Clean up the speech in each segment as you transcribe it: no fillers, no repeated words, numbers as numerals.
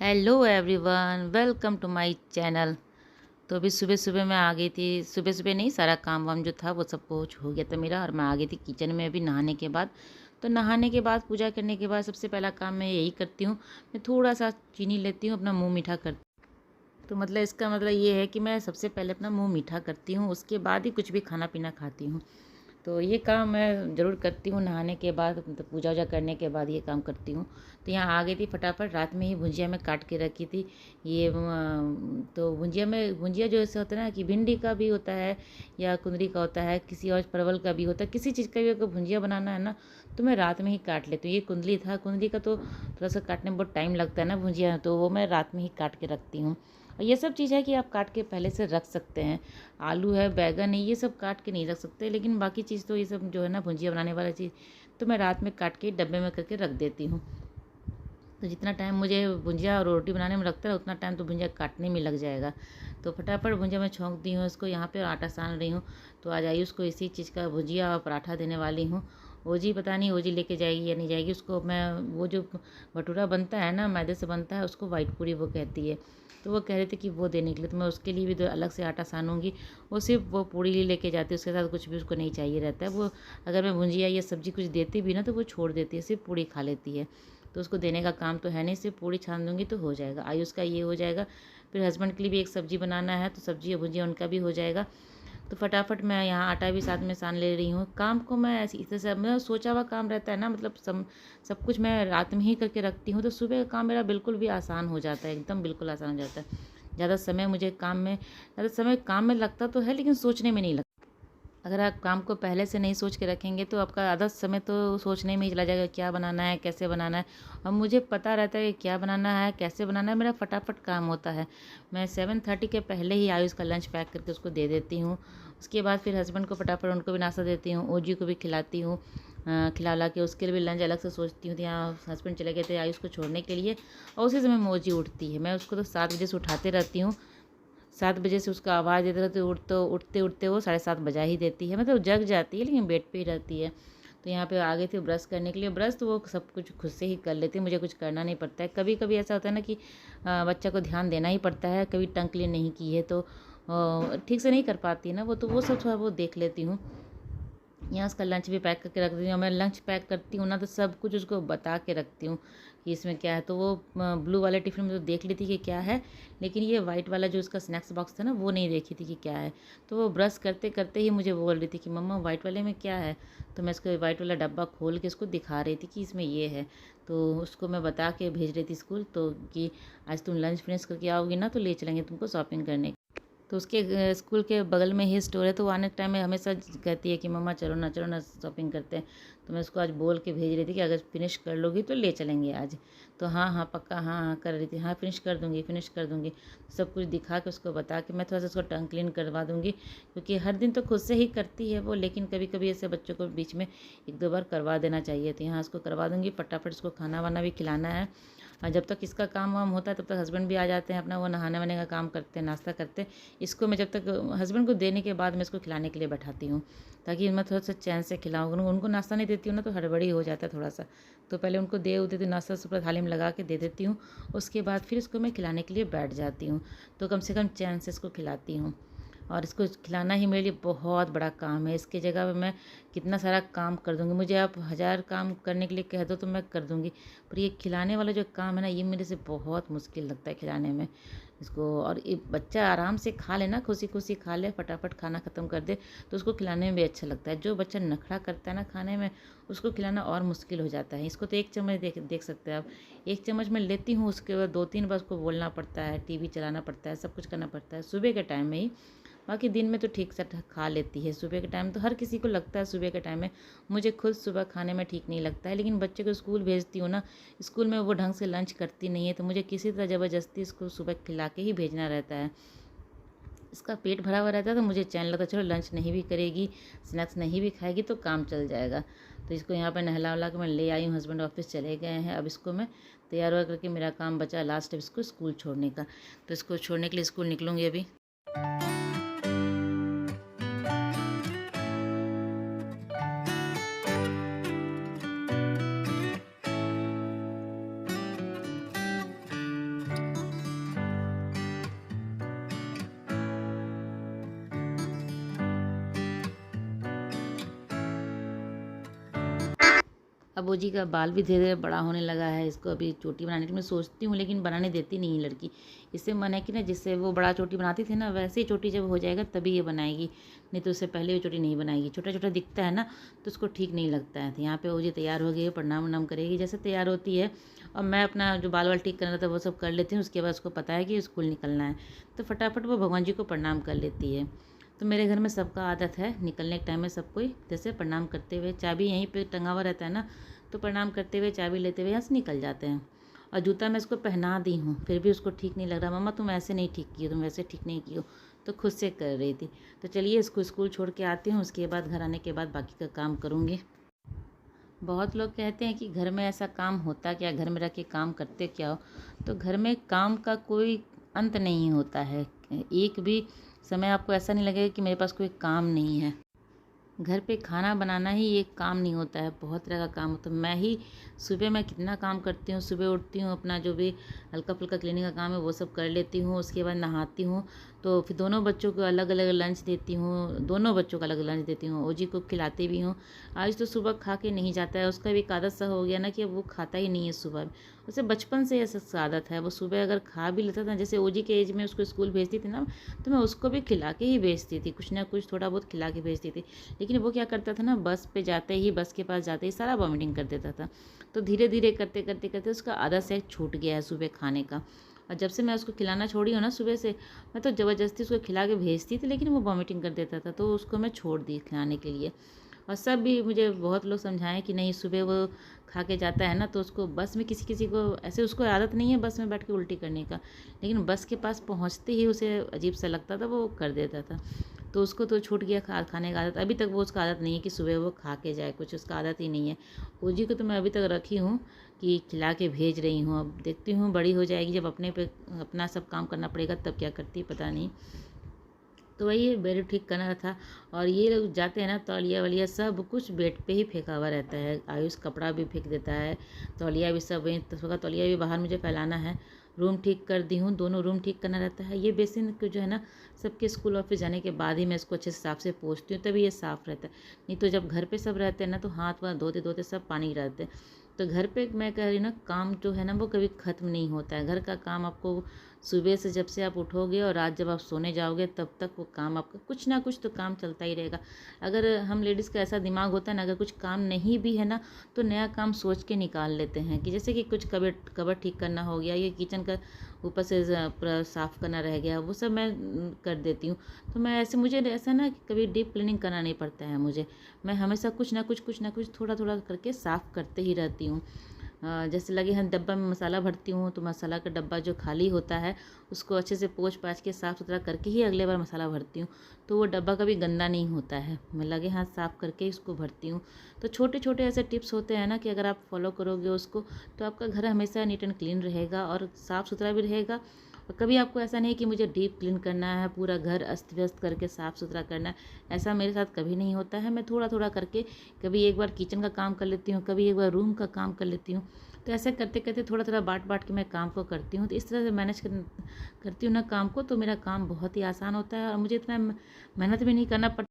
Hello everyone, welcome to my channel. तो अभी सुबह सुबह मैं आ गई थी। सुबह सुबह नहीं, सारा काम वाम जो था वो सब कुछ हो गया था मेरा, और मैं आ गई थी किचन में अभी नहाने के बाद। तो नहाने के बाद पूजा करने के बाद सबसे पहला काम मैं यही करती हूँ, मैं थोड़ा सा चीनी लेती हूँ, अपना मुँह मीठा करती हूँ। तो मतलब इसका मतलब ये है कि मैं सबसे पहले अपना मुँह मीठा करती हूँ, उसके बाद ही कुछ भी खाना पीना खाती हूँ। तो ये काम मैं ज़रूर करती हूँ नहाने के बाद, मतलब पूजा वूजा करने के बाद ये काम करती हूँ। तो यहाँ आ गई थी फटाफट, रात में ही भुंजिया मैं काट के रखी थी। ये तो भुंजिया जो ऐसे होता है ना कि भिंडी का भी होता है या कुंदरी का होता है, किसी और परवल का भी होता है, किसी चीज़ का भी अगर भुंजिया बनाना है ना तो मैं रात में ही काट लेती हूँ। ये कुंदरी था, कुंदरी का तो थोड़ा सा काटने में बहुत टाइम लगता है ना भुंजिया, तो वो मैं रात में ही काट के रखती हूँ। और ये सब चीज़ है कि आप काट के पहले से रख सकते हैं। आलू है, बैंगन है, ये सब काट के नहीं रख सकते, लेकिन बाकी चीज़ तो ये सब जो है ना भुंजिया बनाने वाला चीज़ तो मैं रात में काट के डब्बे में करके रख देती हूँ। तो जितना टाइम मुझे भुंजिया और रोटी बनाने में लगता है उतना टाइम तो भुंजिया काटने में लग जाएगा। तो फटाफट भुंजिया मैं छौंक दी हूँ इसको, यहाँ पे आटा सान रही हूँ। तो आज आयुष को इसी चीज़ का भुंजिया और पराठा देने वाली हूँ। ओजी पता नहीं ओजी लेके जाएगी या नहीं जाएगी, उसको मैं वो जो भटूरा बनता है ना मैदे से बनता है, उसको वाइट पूरी वो कहती है। तो वो कह रहे थे कि वो देने के लिए, तो मैं उसके लिए भी तो अलग से आटा सानूंगी। वो सिर्फ वो पूड़ी ही लेके जाती है, उसके साथ कुछ भी उसको नहीं चाहिए रहता है। वो अगर मैं भुंजिया या सब्जी कुछ देती भी ना तो वो छोड़ देती है, सिर्फ पूड़ी खा लेती है। तो उसको देने का काम तो है नहीं, सिर्फ पूड़ी छान दूंगी तो हो जाएगा। आयुष का ये हो जाएगा। फिर हस्बैंड के लिए भी एक सब्जी बनाना है, तो सब्जी या भुजिया उनका भी हो जाएगा। तो फटाफट मैं यहाँ आटा भी साथ में सान ले रही हूँ। काम को मैं ऐसी इस तरह से, मतलब सोचा हुआ काम रहता है ना, मतलब सब कुछ मैं रात में ही करके रखती हूँ, तो सुबह का काम मेरा बिल्कुल भी आसान हो जाता है, एकदम बिल्कुल आसान हो जाता है। ज़्यादा समय काम में लगता तो है, लेकिन सोचने में नहीं लगता। अगर आप काम को पहले से नहीं सोच के रखेंगे तो आपका आधा समय तो सोचने में ही चला जाएगा, क्या बनाना है, कैसे बनाना है। और मुझे पता रहता है कि क्या बनाना है, कैसे बनाना है, मेरा फटाफट काम होता है। मैं 7:30 के पहले ही आयुष का लंच पैक करके उसको दे देती हूँ। उसके बाद फिर हस्बैंड को फटाफट उनको भी नाश्ता देती हूँ, ओजी को भी खिलाती हूँ। खिला ला के उसके लिए भी लंच अलग से सोचती हूँ। तो यहाँ हस्बैंड चले गए थे आयुष को छोड़ने के लिए, और उसी समय में ओजी उठती है। मैं उसको तो 7 बजे से उठाते रहती हूँ। 7 बजे से उसका आवाज़ देते रहते, उठते उठते वो 7:30 बजा ही देती है, मतलब जग जाती है लेकिन बेड पे ही रहती है। तो यहाँ पे आ गए थे ब्रश करने के लिए। ब्रश तो वो सब कुछ खुद से ही कर लेती है, मुझे कुछ करना नहीं पड़ता है। कभी कभी ऐसा होता है ना कि बच्चा को ध्यान देना ही पड़ता है, कभी टंग क्लीन नहीं की है तो ठीक से नहीं कर पाती है ना वो, तो वो सब थोड़ा वो देख लेती हूँ। यहाँ उसका लंच भी पैक करके रख देती हूँ। मैं लंच पैक करती हूँ ना तो सब कुछ उसको बता के रखती हूँ कि इसमें क्या है। तो वो ब्लू वाले टिफ़िन में तो देख ली थी कि क्या है, लेकिन ये वाइट वाला जो उसका स्नैक्स बॉक्स था ना वो नहीं देखी थी कि क्या है। तो वो ब्रश करते करते ही मुझे बोल रही थी कि मम्मा वाइट वाले में क्या है। तो मैं इसको वाइट वाला डब्बा खोल के उसको दिखा रही थी कि इसमें ये है। तो उसको मैं बता के भेज रही थी स्कूल, तो कि आज तुम लंच फिनिश करके आओगी ना तो ले चलेंगे तुमको शॉपिंग करने। तो उसके स्कूल के बगल में ही स्टोर है, तो वो आने के टाइम में हमेशा कहती है कि मम्मा चलो ना शॉपिंग करते हैं। तो मैं उसको आज बोल के भेज रही थी कि अगर फिनिश कर लोगी तो ले चलेंगे आज। तो हाँ हाँ पक्का, हाँ हाँ कर रही थी, हाँ फिनिश कर दूँगी, फिनिश कर दूँगी। सब कुछ दिखा के उसको बता के मैं थोड़ा सा उसको टंग क्लीन करवा दूँगी, क्योंकि हर दिन तो खुद से ही करती है वो, लेकिन कभी कभी ऐसे बच्चों को बीच में 1-2 बार करवा देना चाहिए। तो यहाँ उसको करवा दूँगी। फटाफट उसको खाना वाना भी खिलाना है। और जब तक इसका काम वाम होता है तब तक हस्बैंड भी आ जाते हैं, अपना वो नहाने वहाने का काम करते हैं, नाश्ता करते हैं। इसको मैं जब तक हस्बैंड को देने के बाद मैं इसको खिलाने के लिए बैठाती हूँ, ताकि मैं थोड़ा सा चैन से खिलाऊँ। उनको नाश्ता नहीं देती हूँ ना तो हड़बड़ी हो जाता है थोड़ा सा। तो पहले उनको दे देती हूँ, नाश्ता सुपर थाली में लगा के दे देती हूँ। उसके बाद फिर इसको मैं खिलाने के लिए बैठ जाती हूँ। तो कम से कम चैन से इसको खिलाती हूँ। और इसको खिलाना ही मेरे लिए बहुत बड़ा काम है। इसकी जगह पे मैं कितना सारा काम कर दूँगी, मुझे आप 1000 काम करने के लिए कह दो तो मैं कर दूँगी, पर ये खिलाने वाला जो काम है ना ये मेरे से बहुत मुश्किल लगता है खिलाने में इसको। और ये बच्चा आराम से खा लेना, खुशी खुशी खा ले, फटाफट खाना ख़त्म कर दे, तो उसको खिलाने में भी अच्छा लगता है। जो बच्चा नखरा करता है ना खाने में, उसको खिलाना और मुश्किल हो जाता है। इसको तो 1 चम्मच देख सकते हैं आप, 1 चम्मच मैं लेती हूँ, उसके बाद 2-3 बार उसको बोलना पड़ता है, टीवी चलाना पड़ता है, सब कुछ करना पड़ता है सुबह के टाइम में ही। बाकी दिन में तो ठीक से खा लेती है। सुबह के टाइम तो हर किसी को लगता है सुबह के टाइम में, मुझे खुद सुबह खाने में ठीक नहीं लगता है, लेकिन बच्चे को स्कूल भेजती हूँ ना, स्कूल में वो ढंग से लंच करती नहीं है, तो मुझे किसी तरह ज़बरदस्ती इसको सुबह खिला के ही भेजना रहता है। इसका पेट भरा हुआ रहता है तो मुझे चैन लगता है, चलो लंच नहीं भी करेगी, स्नैक्स नहीं भी खाएगी तो काम चल जाएगा। तो इसको यहाँ पर नहला वला के मैं ले आई हूँ, हस्बैंड ऑफिस चले गए हैं। अब इसको मैं तैयार वैयार करके, मेरा काम बचा लास्ट अब इसको स्कूल छोड़ने का। तो इसको छोड़ने के लिए स्कूल निकलूँगी अभी। अब ओजी का बाल भी धीरे धीरे बड़ा होने लगा है, इसको अभी चोटी बनाने की मैं सोचती हूँ, लेकिन बनाने देती नहीं है लड़की। इससे मन है कि ना, जिससे वो बड़ा चोटी बनाती थी ना, वैसे ही चोटी जब हो जाएगा तभी ये बनाएगी, नहीं तो उससे पहले वो चोटी नहीं बनाएगी। छोटा छोटा दिखता है ना तो उसको ठीक नहीं लगता है। तो यहाँ पे ओजी तैयार हो गई है, प्रणाम वनाम करेगी जैसे तैयार होती है। और मैं अपना जो बाल वाल ठीक करना था वो सब कर लेती हूँ। उसके बाद उसको पता है कि स्कूल निकलना है, तो फटाफट वो भगवान जी को प्रणाम कर लेती है। तो मेरे घर में सबका आदत है निकलने के टाइम में सब कोई जैसे प्रणाम करते हुए, चाबी यहीं पे टंगा हुआ रहता है ना, तो प्रणाम करते हुए चाबी लेते हुए यहाँ से निकल जाते हैं। और जूता मैं इसको पहना दी हूँ, फिर भी उसको ठीक नहीं लग रहा। मम्मा तुम ऐसे नहीं ठीक की हो, तुम वैसे ठीक नहीं की हो, तो खुद से कर रही थी। तो चलिए इसको स्कूल छोड़ के आती हूँ, उसके बाद घर आने के बाद बाकी का काम करूँगी। बहुत लोग कहते हैं कि घर में ऐसा काम होता क्या, घर में रह के काम करते क्या हो। तो घर में काम का कोई अंत नहीं होता है। एक भी समय आपको ऐसा नहीं लगेगा कि मेरे पास कोई काम नहीं है। घर पे खाना बनाना ही एक काम नहीं होता है, बहुत तरह का काम होता है। सुबह मैं कितना काम करती हूँ। सुबह उठती हूँ, अपना जो भी हल्का फुल्का क्लीनिंग का काम है वो सब कर लेती हूँ। उसके बाद नहाती हूँ, तो फिर दोनों बच्चों को अलग अलग लंच देती हूँ। दोनों बच्चों को अलग लंच देती हूँ, ओजी को खिलाती भी हूँ। आज तो सुबह खा के नहीं जाता है, उसका भी एक आदत सा हो गया ना कि अब वो खाता ही नहीं है सुबह। उसे बचपन से ऐसा आदत है, वो सुबह अगर खा भी लेता था, जैसे ओजी के एज में उसको स्कूल भेजती थी ना, तो मैं उसको भी खिला के ही भेजती थी, कुछ ना कुछ थोड़ा बहुत खिला के भेजती थी। लेकिन वो क्या करता था ना, बस पे जाते ही, बस के पास जाते ही सारा वॉमिटिंग कर देता था। तो धीरे धीरे करते करते करते उसका आदत से छूट गया है सुबह खाने का। और जब से मैं उसको खिलाना छोड़ी हूँ ना सुबह से, मैं तो ज़बरदस्ती उसको खिला के भेजती थी, लेकिन वो वॉमिटिंग कर देता था, तो उसको मैं छोड़ दी खिलाने के लिए। और सब भी मुझे बहुत लोग समझाएं कि नहीं, सुबह वो खा के जाता है ना, तो उसको बस में किसी किसी को ऐसे, उसको आदत नहीं है बस में बैठ के उल्टी करने का, लेकिन बस के पास पहुंचते ही उसे अजीब सा लगता था, वो कर देता था। तो उसको तो छूट गया खाने का आदत। अभी तक वो उसका आदत नहीं है कि सुबह वो खा के जाए कुछ, उसका आदत ही नहीं है। ओजी को तो मैं अभी तक रखी हूँ कि खिला के भेज रही हूँ। अब देखती हूँ बड़ी हो जाएगी, जब अपने पे अपना सब काम करना पड़ेगा तब क्या करती है पता नहीं। तो वही बेड ठीक करना था। और ये लोग जाते हैं ना, तौलिया वलिया सब कुछ बेड पे ही फेंका हुआ रहता है। आयुष कपड़ा भी फेंक देता है, तौलिया भी सब वहीं, तो तौलिया भी बाहर मुझे फैलाना है। रूम ठीक कर दी हूँ, दोनों रूम ठीक करना रहता है। ये बेसिन को जो है ना, सबके स्कूल ऑफिस जाने के बाद ही मैं इसको अच्छे से साफ से पोंछती हूँ, तभी ये साफ़ रहता है। नहीं तो जब घर पे सब रहते हैं ना, तो हाथ वाथ धोते धोते सब पानी गिराते हैं। तो घर पे मैं कह रही हूँ ना, काम जो है ना वो कभी ख़त्म नहीं होता है। घर का काम आपको सुबह से जब से आप उठोगे और रात जब आप सोने जाओगे तब तक वो काम आपका कुछ ना कुछ तो काम चलता ही रहेगा। अगर हम लेडीज़ का ऐसा दिमाग होता है ना, अगर कुछ काम नहीं भी है ना, तो नया काम सोच के निकाल लेते हैं। कि जैसे कि कुछ कबर्ड ठीक करना हो गया, ये किचन का ऊपर से पूरा साफ़ करना रह गया, वो सब मैं कर देती हूँ। तो मैं ऐसे, मुझे ऐसा ना कि कभी डीप क्लीनिंग करना नहीं पड़ता है मुझे। मैं हमेशा कुछ ना कुछ थोड़ा थोड़ा करके साफ़ करते ही रहती हूँ। जैसे लगे हैं डब्बा में मसाला भरती हूँ, तो मसाला का डब्बा जो खाली होता है उसको अच्छे से पोंछ पाछ के साफ़ सुथरा करके ही अगले बार मसाला भरती हूँ। तो वो डब्बा कभी गंदा नहीं होता है, मैं लगे हाथ साफ़ करके ही उसको भरती हूँ। तो छोटे छोटे ऐसे टिप्स होते हैं ना कि अगर आप फॉलो करोगे उसको, तो आपका घर हमेशा नीट एंड क्लीन रहेगा और साफ़ सुथरा भी रहेगा। और कभी आपको ऐसा नहीं कि मुझे डीप क्लीन करना है, पूरा घर अस्त व्यस्त करके साफ़ सुथरा करना है, ऐसा मेरे साथ कभी नहीं होता है। मैं थोड़ा थोड़ा करके, कभी एक बार किचन का काम कर लेती हूँ, कभी एक बार रूम का काम कर लेती हूँ। तो ऐसे करते करते थोड़ा थोड़ा बाँट बाँट के मैं काम को करती हूँ। तो इस तरह से मैनेज करती हूँ ना काम को, तो मेरा काम बहुत ही आसान होता है और मुझे इतना मेहनत भी नहीं करना पड़ता।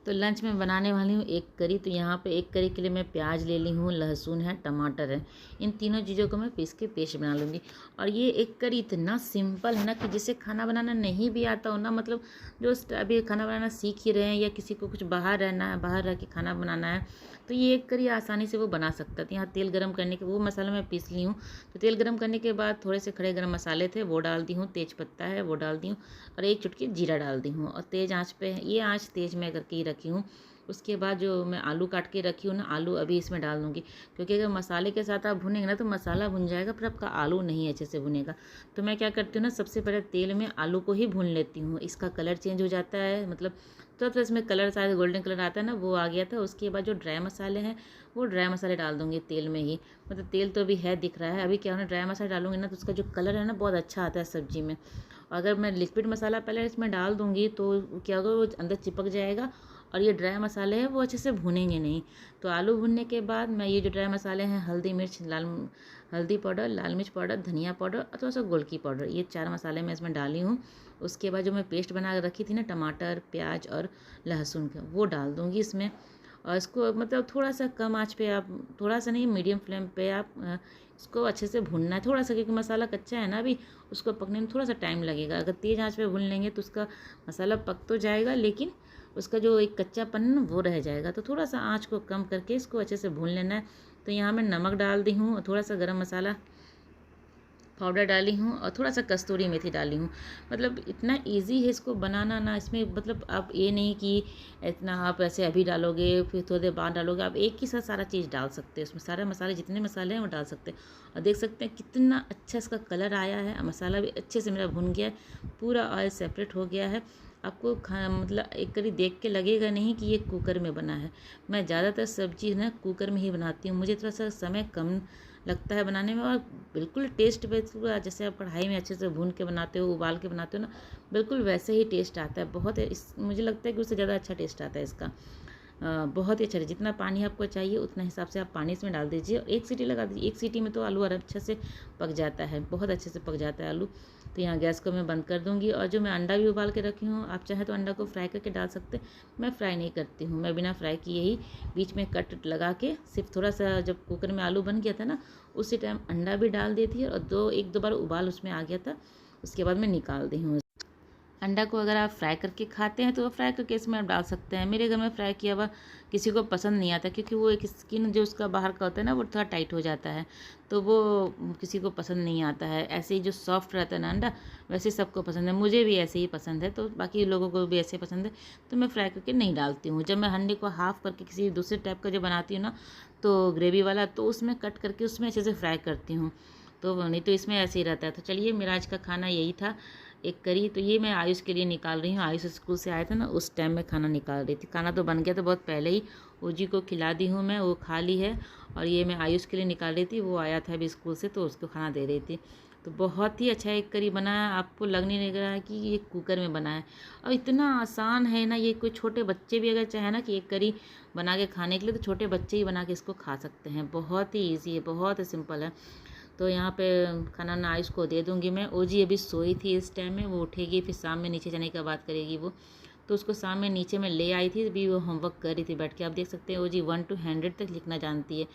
तो लंच में बनाने वाली हूँ एक करी। तो यहाँ पे एक करी के लिए मैं प्याज ले ली हूँ, लहसुन है, टमाटर है, इन तीनों चीज़ों को मैं पीस के पेस्ट बना लूँगी। और ये एक करी इतना सिंपल है ना कि जिसे खाना बनाना नहीं भी आता हो ना, मतलब जो अभी खाना बनाना सीख ही रहे हैं या किसी को कुछ बाहर रहना है, बाहर रह के खाना बनाना है, तो ये एक करी आसानी से वो बना सकता था। यहाँ तेल गरम करने के वो मसाला मैं पीस ली हूँ। तो तेल गरम करने के बाद थोड़े से खड़े गरम मसाले थे वो डाल दी हूँ, तेज पत्ता है वो डाल दी हूँ, और एक चुटकी जीरा डाल दी हूँ। और तेज़ आँच पे, ये आँच तेज़ मैं करके ही रखी हूँ। उसके बाद जो मैं आलू काट के रखी हूँ ना, आलू अभी इसमें डाल दूँगी, क्योंकि अगर मसाले के साथ आप भुनेंगे ना तो मसाला भुन जाएगा, पर आपका आलू नहीं अच्छे से भुनेगा। तो मैं क्या करती हूँ ना, सबसे पहले तेल में आलू को ही भून लेती हूँ, इसका कलर चेंज हो जाता है, मतलब तो इसमें कलर शायद गोल्डन कलर आता है ना, वो आ गया था। उसके बाद जो ड्राई मसाले हैं वो ड्राई मसाले डाल दूँगी तेल में ही। मतलब तेल तो अभी है दिख रहा है, अभी क्या होना, ड्राई मसाला डालूंगी ना तो उसका जो कलर है ना बहुत अच्छा आता है सब्जी में। अगर मैं लिक्विड मसाला पहले इसमें डाल दूँगी तो क्या होगा, वो अंदर चिपक जाएगा और ये ड्राई मसाले हैं वो अच्छे से भुनेंगे नहीं। तो आलू भुनने के बाद मैं ये जो ड्राई मसाले हैं, हल्दी मिर्च हल्दी पाउडर, लाल मिर्च पाउडर, धनिया पाउडर और थोड़ा सा गोलकी पाउडर, ये 4 मसाले मैं इसमें डाली हूँ। उसके बाद जो मैं पेस्ट बना के रखी थी ना टमाटर, प्याज और लहसुन का, वो डाल दूँगी इसमें। और इसको मतलब थोड़ा सा कम आँच पे आप, थोड़ा सा नहीं मीडियम फ्लेम पे आप इसको अच्छे से भूनना है थोड़ा सा, क्योंकि मसाला कच्चा है ना अभी, उसको पकने में थोड़ा सा टाइम लगेगा। अगर तेज़ आँच पे भून लेंगे तो उसका मसाला पक तो जाएगा, लेकिन उसका जो एक कच्चापन ना वो रह जाएगा। तो थोड़ा सा आँच को कम करके इसको अच्छे से भून लेना है। तो यहाँ मैं नमक डाल दी हूँ और थोड़ा सा गरम मसाला पाउडर डाली हूँ और थोड़ा सा कस्तूरी मेथी डाली हूँ। मतलब इतना इजी है इसको बनाना ना, इसमें मतलब आप ये नहीं कि इतना आप ऐसे अभी डालोगे फिर थोड़ी देर बाद डालोगे, आप एक ही साथ सारा चीज़ डाल सकते हैं उसमें, सारे मसाले जितने मसाले हैं वो डाल सकते हैं। और देख सकते हैं कितना अच्छा इसका कलर आया है, मसाला भी अच्छे से मेरा भुन गया है, पूरा ऑयल सेपरेट हो गया है। आपको मतलब एक करी देख के लगेगा नहीं कि ये कुकर में बना है। मैं ज़्यादातर सब्जी ना कुकर में ही बनाती हूँ, मुझे थोड़ा सा समय कम लगता है बनाने में, और बिल्कुल टेस्ट बिल्कुल जैसे आप कढ़ाई में अच्छे से भून के बनाते हो, उबाल के बनाते हो ना, बिल्कुल वैसे ही टेस्ट आता है। बहुत मुझे लगता है कि उससे ज़्यादा अच्छा टेस्ट आता है इसका। बहुत ही अच्छा है। जितना पानी आपको चाहिए उतना हिसाब से आप पानी इसमें डाल दीजिए और एक सीटी लगा दीजिए। एक सीटी में तो आलू अच्छे से पक जाता है, बहुत अच्छे से पक जाता है आलू। तो यहाँ गैस को मैं बंद कर दूँगी। और जो मैं अंडा भी उबाल के रखी हूँ, आप चाहें तो अंडा को फ्राई करके डाल सकते हैं, मैं फ्राई नहीं करती हूँ, मैं बिना फ्राई किए ही बीच में कट लगा के सिर्फ थोड़ा सा, जब कुकर में आलू बन गया था ना उसी टाइम अंडा भी डाल दी थी, और एक दो बार उबाल उसमें आ गया था, उसके बाद मैं निकाल दी हूँ। अंडा को अगर आप फ्राई करके खाते हैं तो फ्राई करके इसमें आप डाल सकते हैं। मेरे घर में फ्राई किया हुआ किसी को पसंद नहीं आता, क्योंकि वो एक स्किन जो उसका बाहर का होता है ना वो थोड़ा टाइट हो जाता है, तो वो किसी को पसंद नहीं आता है। ऐसे ही जो सॉफ्ट रहता है ना अंडा, वैसे सबको पसंद है, मुझे भी ऐसे ही पसंद है, तो बाकी लोगों को भी ऐसे पसंद है, तो मैं फ्राई करके नहीं डालती हूँ। जब मैं अंडे को हाफ़ करके किसी दूसरे टाइप का जो बनाती हूँ ना, तो ग्रेवी वाला, तो उसमें कट करके उसमें अच्छे से फ्राई करती हूँ, तो नहीं तो इसमें ऐसे ही रहता है। तो चलिए, मेरा आज का खाना यही था, एक करी। तो ये मैं आयुष के लिए निकाल रही हूँ, आयुष स्कूल से आया था ना, उस टाइम में खाना निकाल रही थी। खाना तो बन गया था बहुत पहले ही, ओजी को खिला दी हूँ मैं, वो खा ली है। और ये मैं आयुष के लिए निकाल रही थी, वो आया था अभी स्कूल से, तो उसको खाना दे रही थी। तो बहुत ही अच्छा एक करी बना है, आपको लगने नहीं लग रहा है कि ये कुकर में बना है। और इतना आसान है ना ये, कोई छोटे बच्चे भी अगर चाहे ना कि एक करी बना के खाने के लिए, तो छोटे बच्चे ही बना के इसको खा सकते हैं। बहुत ही ईजी है, बहुत ही सिंपल है। तो यहाँ पे खाना ना आयुष को दे दूँगी मैं। ओजी अभी सोई थी इस टाइम में, वो उठेगी फिर शाम में नीचे जाने की बात करेगी वो, तो उसको शाम में नीचे में ले आई थी, अभी वो होमवर्क कर रही थी बैठ के। आप देख सकते हैं ओजी 1 to 100 तक लिखना जानती है,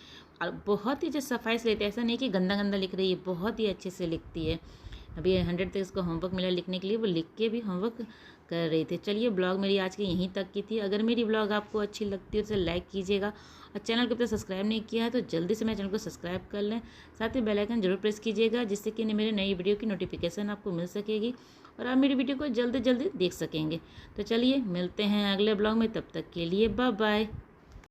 और बहुत ही जो सफाई से लेते हैं, ऐसा नहीं कि गंदा गंदा लिख रही है, बहुत ही अच्छे से लिखती है। अभी 100 तक इसको होमवर्क मिला लिखने के लिए, वो लिख के भी होमवर्क कर रही थी। चलिए, ब्लॉग मेरी आज की यहीं तक की थी। अगर मेरी ब्लॉग आपको अच्छी लगती है तो लाइक कीजिएगा, और चैनल को अब तक सब्सक्राइब नहीं किया है तो जल्दी से मेरे चैनल को सब्सक्राइब कर लें। साथ ही बेल आइकन जरूर प्रेस कीजिएगा, जिससे कि मेरे नई वीडियो की नोटिफिकेशन आपको मिल सकेगी और आप मेरी वीडियो को जल्दी जल्दी देख सकेंगे। तो चलिए, मिलते हैं अगले ब्लॉग में, तब तक के लिए बाय बाय।